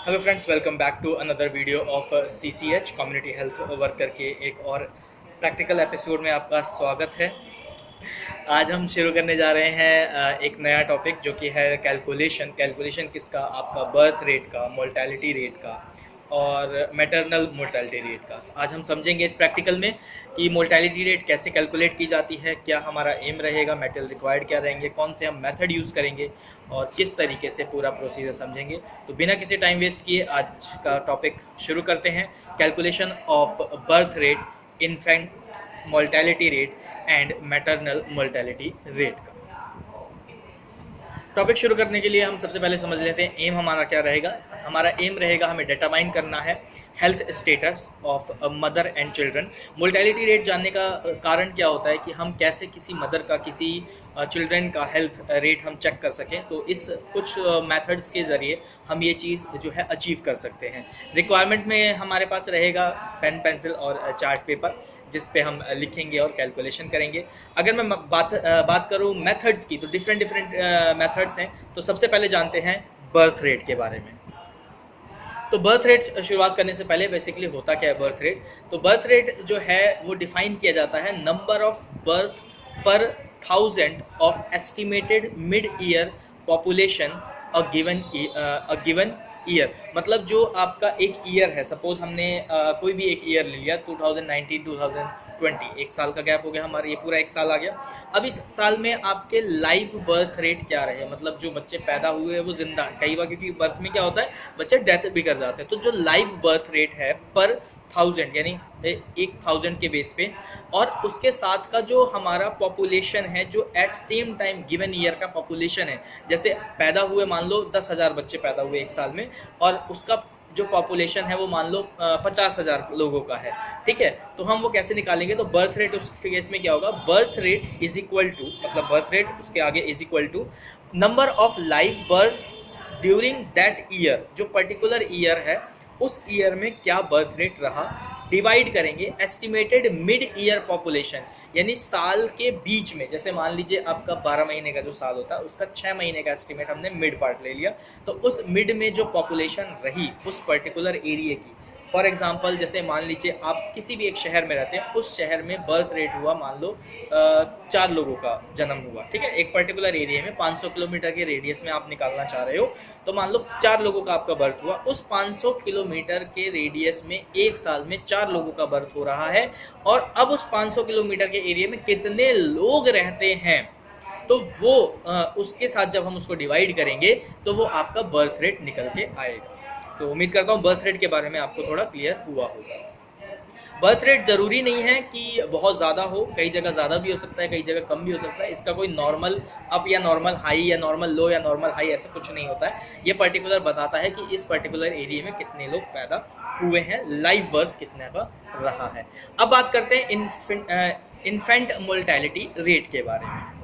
Hello friends, welcome back to another video of CCH community health worker के एक और practical episode में आपका स्वागत है। आज हम शुरू करने जा रहे हैं एक नया टॉपिक जो कि है कैलकुलेशन किसका, आपका बर्थ रेट का, मोर्टेलिटी रेट का और मैटरनल मोर्टेलिटी रेट का। आज हम समझेंगे इस प्रैक्टिकल में कि मोर्टेलिटी रेट कैसे कैलकुलेट की जाती है, क्या हमारा एम रहेगा, मेटल रिक्वायर्ड क्या रहेंगे, कौन से हम मेथड यूज़ करेंगे और किस तरीके से पूरा प्रोसीजर समझेंगे। तो बिना किसी टाइम वेस्ट किए आज का टॉपिक शुरू करते हैं। Calculation of birth rate, infant mortality rate and maternal mortality rate का। टॉपिक शुरू करने के लिए हम सबसे पहले समझ लेते हैं एम हमारा क्या रहेगा। हमारा एम रहेगा, हमें डिटरमाइन करना है health status of mother and children. Mortality rate जानने का कारण क्या होता है कि हम कैसे किसी मदर का, किसी चिल्ड्रन का हेल्थ रेट हम चेक कर सकें। तो इस कुछ मेथड्स के ज़रिए हम ये चीज़ जो है अचीव कर सकते हैं। रिक्वायरमेंट में हमारे पास रहेगा पेन, पेंसिल और चार्ट पेपर, जिस पे हम लिखेंगे और कैलकुलेशन करेंगे। अगर मैं बात करूँ मेथड्स की, तो डिफरेंट मेथड्स हैं। तो सबसे पहले जानते हैं बर्थ रेट के बारे में। तो बर्थ रेट शुरुआत करने से पहले बेसिकली होता क्या है बर्थ रेट। तो बर्थ रेट जो है वो डिफाइन किया जाता है नंबर ऑफ बर्थ पर 1000 of estimated mid year population a given year. मतलब जो आपका एक ईयर है, सपोज हमने कोई भी एक ईयर ले लिया 2019 2020, एक साल का गैप हो गया हमारा, ये पूरा एक साल आ गया। अब इस साल में आपके लाइव बर्थ रेट क्या रहे, मतलब जो बच्चे पैदा हुए हैं वो जिंदा, कई बार क्योंकि बर्थ में क्या होता है बच्चे डेथ भी कर जाते हैं। तो जो लाइव बर्थ रेट है पर 1000 यानी 1000 के बेस पे, और उसके साथ का जो हमारा पॉपुलेशन है जो at same time given year का पॉपुलेशन है। जैसे पैदा हुए मान लो 10,000 बच्चे पैदा हुए एक साल में, और उसका जो पॉपुलेशन है वो मान लो 50,000 लोगों का है, ठीक है। तो हम वो कैसे निकालेंगे, तो बर्थ रेट उस केस में क्या होगा, birth rate is equal to, मतलब बर्थ रेट उसके आगे is equal to number of live birth during that year. जो पर्टिकुलर ईयर है उस ईयर में क्या बर्थ रेट रहा, डिवाइड करेंगे एस्टिमेटेड मिड ईयर पॉपुलेशन, यानी साल के बीच में। जैसे मान लीजिए आपका 12 महीने का जो साल होता है उसका 6 महीने का एस्टिमेट हमने मिड पार्ट ले लिया, तो उस मिड में जो पॉपुलेशन रही उस पर्टिकुलर एरिया की। फॉर एग्जांपल जैसे मान लीजिए आप किसी भी एक शहर में रहते हैं, उस शहर में बर्थ रेट हुआ मान लो 4 लोगों का जन्म हुआ, ठीक है। एक पर्टिकुलर एरिया में 500 किलोमीटर के रेडियस में आप निकालना चाह रहे हो, तो मान लो 4 लोगों का आपका बर्थ हुआ। उस 500 किलोमीटर के रेडियस में एक साल में 4 लोगों का बर्थ हो रहा है, और अब उस 500 किलोमीटर के एरिया में कितने लोग रहते हैं, तो वो उसके साथ जब हम उसको डिवाइड करेंगे तो वो आपका बर्थ रेट निकल के आएगा। तो उम्मीद करता हूँ बर्थ रेट के बारे में आपको थोड़ा क्लियर हुआ होगा। बर्थ रेट ज़रूरी नहीं है कि बहुत ज़्यादा हो, कई जगह ज़्यादा भी हो सकता है, कई जगह कम भी हो सकता है। इसका कोई नॉर्मल अप या नॉर्मल हाई या नॉर्मल लो या नॉर्मल हाई ऐसा कुछ नहीं होता है। ये पर्टिकुलर बताता है कि इस पर्टिकुलर एरिया में कितने लोग पैदा हुए हैं, लाइव बर्थ कितने का रहा है। अब बात करते हैं इन्फेंट मोर्टेलिटी रेट के बारे में।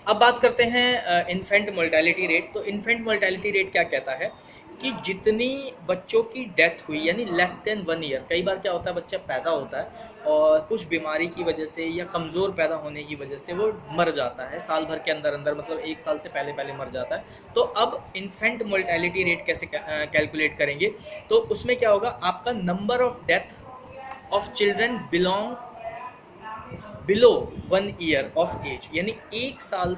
अब बात करते हैं इन्फेंट मोर्टेलिटी रेट। तो इन्फेंट मोर्टेलिटी रेट क्या कहता है कि जितनी बच्चों की डेथ हुई, यानी लेस देन 1 ईयर। कई बार क्या होता है बच्चा पैदा होता है और कुछ बीमारी की वजह से या कमज़ोर पैदा होने की वजह से वो मर जाता है साल भर के अंदर अंदर, मतलब एक साल से पहले पहले मर जाता है। तो अब इन्फेंट मोर्टेलिटी रेट कैसे कैलकुलेट करेंगे, तो उसमें क्या होगा, आपका number of death of children below 1 year of age, यानी एक साल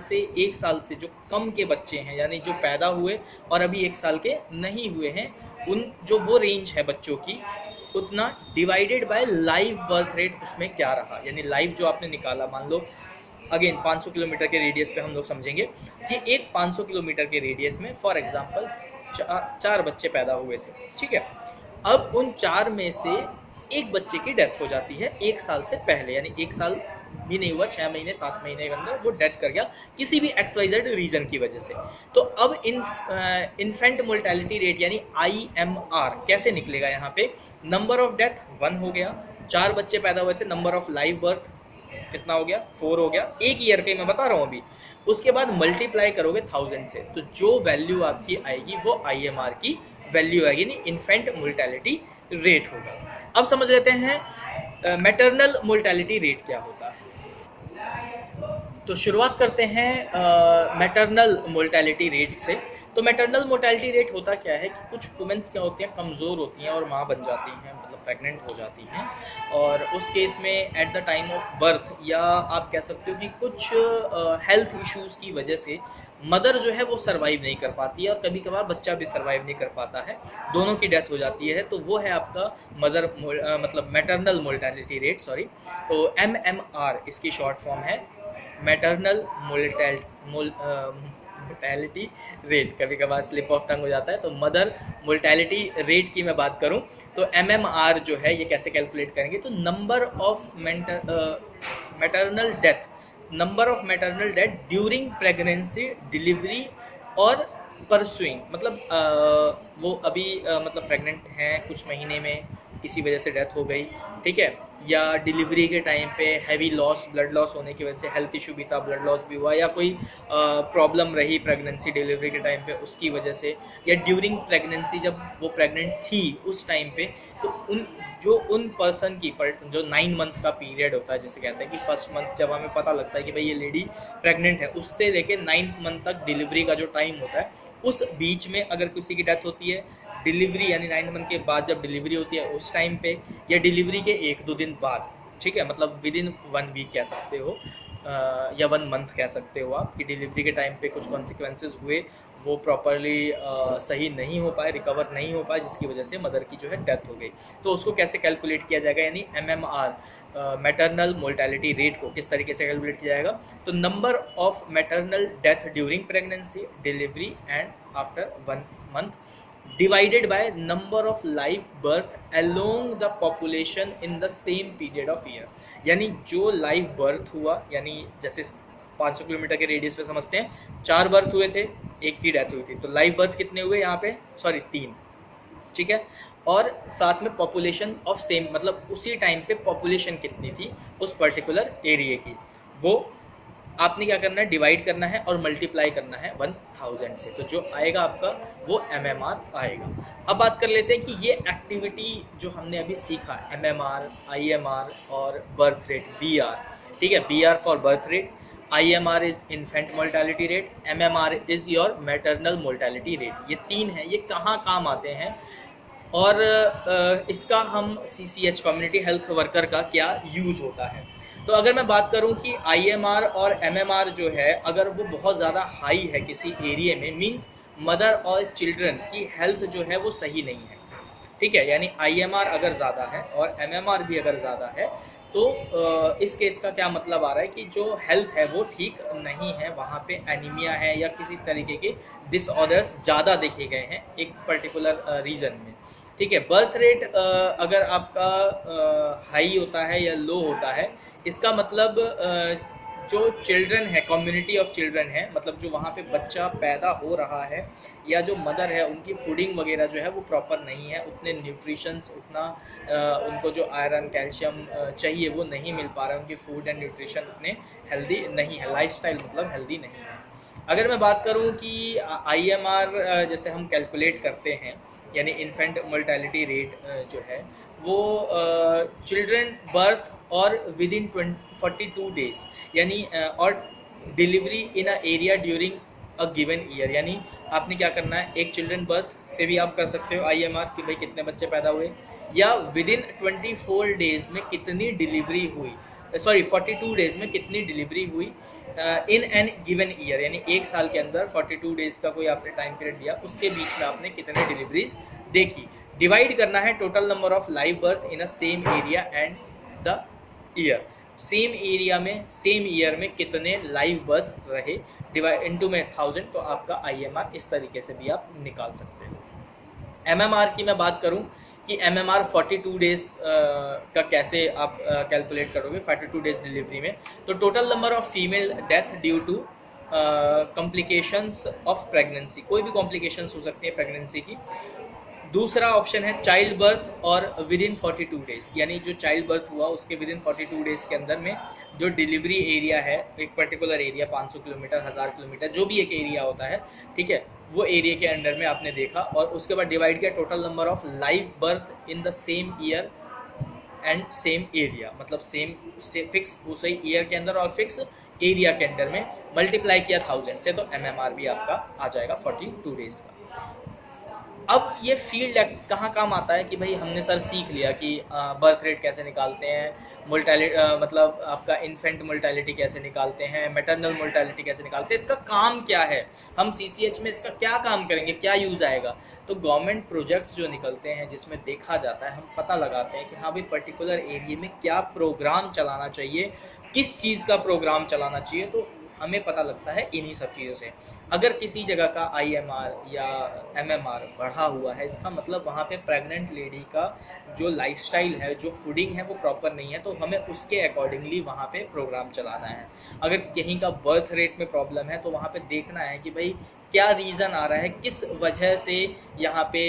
से जो कम के बच्चे हैं, यानी जो पैदा हुए और अभी एक साल के नहीं हुए हैं, उन जो वो रेंज है बच्चों की, उतना divided by live birth rate उसमें क्या रहा। यानी लाइव जो आपने निकाला, मान लो अगेन 500 किलोमीटर के रेडियस पे हम लोग समझेंगे कि एक 500 किलोमीटर के रेडियस में फॉर एग्जांपल 4 बच्चे पैदा हुए थे, ठीक है। अब उन 4 में से एक बच्चे की डेथ हो जाती है एक साल से पहले, यानी एक साल भी नहीं हुआ, 6 महीने 7 महीने के अंदर वो डेथ कर गया किसी भी XYZ रीजन की वजह से। तो अब इन्फेंट मोर्टेलिटी रेट यानी IMR कैसे निकलेगा, यहाँ पे नंबर ऑफ डेथ 1 हो गया, 4 बच्चे पैदा हुए थे, नंबर ऑफ लाइव बर्थ कितना हो गया, 4 हो गया, एक ईयर के मैं बता रहा हूँ अभी। उसके बाद मल्टीप्लाई करोगे 1000 से, तो जो वैल्यू आपकी आएगी वो IMR की वैल्यू आएगी, यानी इन्फेंट मोर्टेलिटी रेट होगा। अब समझ लेते हैं मैटरनल मोर्टेलिटी रेट क्या होता है। तो शुरुआत करते हैं मैटरनल मोर्टेलिटी रेट से। तो मैटरनल मोर्टेलिटी रेट होता क्या है कि कुछ वुमेंस क्या होती हैं, कमज़ोर होती हैं और माँ बन जाती हैं, मतलब प्रेग्नेंट हो जाती हैं, और उस केस में at the time of birth, या आप कह सकते हो कि कुछ हेल्थ इश्यूज़ की वजह से मदर जो है वो सर्वाइव नहीं कर पाती है, और कभी कभार बच्चा भी सर्वाइव नहीं कर पाता है, दोनों की डेथ हो जाती है। तो वो है आपका मतलब मैटरनल मोर्टेलिटी रेट, सॉरी। तो MMR इसकी शॉर्ट फॉर्म है, मैटरनल मोर्टेलिटी रेट। कभी कभार स्लिप ऑफ टंग हो जाता है। तो मदर मोर्टेलिटी रेट की मैं बात करूं तो MMR जो है ये कैसे कैलकुलेट करेंगे, तो number of maternal death, number of maternal death during pregnancy, delivery और परसुइंग, मतलब वो अभी मतलब प्रेग्नेंट हैं, कुछ महीने में किसी वजह से डेथ हो गई, ठीक है, या डिलीवरी के टाइम पे हैवी लॉस, ब्लड लॉस होने की वजह से, हेल्थ इशू भी था, ब्लड लॉस भी हुआ, या कोई प्रॉब्लम रही प्रेगनेंसी डिलीवरी के टाइम पे उसकी वजह से, या ड्यूरिंग प्रेगनेंसी जब वो प्रेग्नेंट थी उस टाइम पे, तो उन पर्सन की जो 9 मंथ का पीरियड होता है, जैसे कहते हैं कि फर्स्ट मंथ जब हमें पता लगता है कि भाई ये लेडी प्रेग्नेंट है, उससे लेके 9 मंथ तक डिलीवरी का जो टाइम होता है, उस बीच में अगर किसी की डेथ होती है, डिलीवरी यानी 9 मंथ के बाद जब डिलीवरी होती है उस टाइम पे, या डिलीवरी के 1-2 दिन बाद, ठीक है, मतलब विद इन 1 वीक कह सकते हो, या 1 मंथ कह सकते हो आप, कि डिलीवरी के टाइम पे कुछ कॉन्सिक्वेंसेज हुए, वो प्रॉपरली सही नहीं हो पाए, रिकवर नहीं हो पाए, जिसकी वजह से मदर की जो है डेथ हो गई। तो उसको कैसे कैलकुलेट किया जाएगा, यानी MMR मैटरनल मोर्टेलिटी रेट को किस तरीके से कैलकुलेट किया जाएगा, तो number of maternal death during pregnancy, delivery and after 1 month divided by number of live birth along the population in the same period of year। यानी जो लाइव बर्थ हुआ, यानी जैसे 500 किलोमीटर के रेडियस पे समझते हैं 4 बर्थ हुए थे, एक की डेथ हुई थी, तो लाइव बर्थ कितने हुए यहाँ पे, सॉरी 3, ठीक है, और साथ में पॉपुलेशन ऑफ सेम, मतलब उसी टाइम पे पॉपुलेशन कितनी थी उस पर्टिकुलर एरिया की, वो आपने क्या करना है, डिवाइड करना है और मल्टीप्लाई करना है 1000 से, तो जो आएगा आपका वो MMR आएगा। अब बात कर लेते हैं कि ये एक्टिविटी जो हमने अभी सीखा, MMR, IMR और बर्थ रेट BR, ठीक है, BR for birth rate, IMR is infant mortality rate, MMR is your maternal mortality rate. ये 3 हैं, ये कहाँ काम आते हैं, और इसका हम CCH कम्युनिटी हेल्थ वर्कर का क्या यूज़ होता है। तो अगर मैं बात करूं कि IMR और MMR जो है, अगर वो बहुत ज़्यादा हाई है किसी एरिया में, मींस मदर और चिल्ड्रन की हेल्थ जो है वो सही नहीं है, ठीक है, यानी IMR अगर ज़्यादा है और MMR भी अगर ज़्यादा है, तो इस केस का क्या मतलब आ रहा है कि जो हेल्थ है वो ठीक नहीं है, वहाँ पे एनीमिया है या किसी तरीके के डिसऑर्डर्स ज़्यादा देखे गए हैं एक पर्टिकुलर रीजन में, ठीक है। बर्थ रेट अगर आपका हाई होता है या लो होता है, इसका मतलब जो चिल्ड्रन है, कम्युनिटी ऑफ चिल्ड्रन है, मतलब जो वहाँ पे बच्चा पैदा हो रहा है या जो मदर है, उनकी फूडिंग वगैरह जो है वो प्रॉपर नहीं है, उतने न्यूट्रिशंस, उतना उनको जो आयरन कैल्शियम चाहिए वो नहीं मिल पा रहा है, उनकी फूड एंड न्यूट्रिशन उतने हेल्दी नहीं है, लाइफस्टाइल मतलब हेल्दी नहीं है। अगर मैं बात करूँ कि IMR जैसे हम कैलकुलेट करते हैं, यानी इन्फेंट मोर्टेलिटी रेट जो है वो चिल्ड्रन बर्थ और विद इन 42 डेज, यानी और delivery in a area during a given year, यानी आपने क्या करना है, एक चिल्ड्रन बर्थ से भी आप कर सकते हो IMR कि भाई कितने बच्चे पैदा हुए, या विद इन 24 डेज में कितनी डिलीवरी हुई, सॉरी 42 डेज में कितनी डिलीवरी हुई इन एन गिवन ईयर, यानी एक साल के अंदर 42 डेज का कोई आपने टाइम पीरियड दिया, उसके बीच में आपने कितने डिलीवरीज देखी, डिवाइड करना है total number of live birth in a same area and the year, same area में सेम ईयर में कितने लाइव बर्थ रहे, डिवाइड इनटू में 1000, तो आपका IMR इस तरीके से भी आप निकाल सकते हो। MMR की मैं बात करूं कि MMR 42 डेज का कैसे आप कैलकुलेट करोगे 42 डेज डिलीवरी में, तो total number of female death due to complications of pregnancy, कोई भी कॉम्प्लिकेशंस हो सकती है प्रेगनेंसी की। दूसरा ऑप्शन है चाइल्ड बर्थ और विद इन 42 डेज, यानी जो चाइल्ड बर्थ हुआ उसके विद इन 42 डेज के अंदर में जो डिलीवरी एरिया है, एक पर्टिकुलर एरिया 500 किलोमीटर 1000 किलोमीटर जो भी एक एरिया होता है, ठीक है, वो एरिया के अंडर में आपने देखा, और उसके बाद डिवाइड किया total number of live birth in the same year and same area, मतलब सेम से फिक्स उसी ईयर के अंदर और फिक्स एरिया के अंडर में मल्टीप्लाई किया 1000 से तो MMR भी आपका आ जाएगा 42 डेज का। अब ये फील्ड कहाँ काम आता है कि भाई हमने सर सीख लिया कि बर्थ रेट कैसे निकालते हैं, मोर्टेलिटी मतलब आपका इन्फेंट मोर्टेलिटी कैसे निकालते हैं, मैटरनल मोर्टेलिटी कैसे निकालते हैं, इसका काम क्या है, हम CCH में इसका क्या काम करेंगे, क्या यूज़ आएगा। तो गवर्नमेंट प्रोजेक्ट्स जो निकलते हैं जिसमें देखा जाता है, हम पता लगाते हैं कि हाँ भाई पर्टिकुलर एरिया में क्या प्रोग्राम चलाना चाहिए, किस चीज़ का प्रोग्राम चलाना चाहिए, तो हमें पता लगता है इन्हीं सब चीज़ों से। अगर किसी जगह का IMR या MMR बढ़ा हुआ है, इसका मतलब वहाँ पे प्रेग्नेंट लेडी का जो लाइफस्टाइल है, जो फूडिंग है वो प्रॉपर नहीं है, तो हमें उसके अकॉर्डिंगली वहाँ पे प्रोग्राम चलाना है। अगर कहीं का बर्थ रेट में प्रॉब्लम है तो वहाँ पे देखना है कि भाई क्या रीज़न आ रहा है, किस वजह से यहाँ पे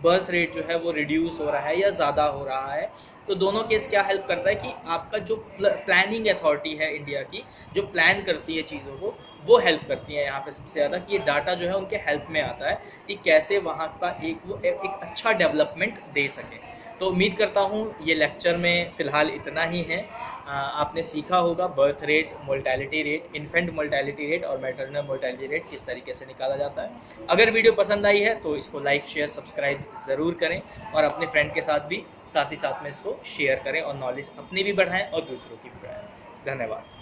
बर्थ रेट जो है वो रिड्यूस हो रहा है या ज़्यादा हो रहा है। तो दोनों केस क्या हेल्प करता है कि आपका जो प्लानिंग अथॉरिटी है इंडिया की, जो प्लान करती है चीज़ों को, वो हेल्प करती है यहाँ पे सबसे ज़्यादा, कि ये डाटा जो है उनके हेल्प में आता है कि कैसे वहाँ का एक अच्छा डेवलपमेंट दे सके। तो उम्मीद करता हूँ ये लेक्चर में फ़िलहाल इतना ही है। आपने सीखा होगा birth rate, mortality rate, infant mortality rate और मैटरनल मोर्टेलिटी रेट किस तरीके से निकाला जाता है। अगर वीडियो पसंद आई है तो इसको लाइक शेयर सब्सक्राइब ज़रूर करें और अपने फ्रेंड के साथ भी साथ ही साथ में इसको शेयर करें और नॉलेज अपनी भी बढ़ाएं और दूसरों की भी बढ़ाएं। धन्यवाद।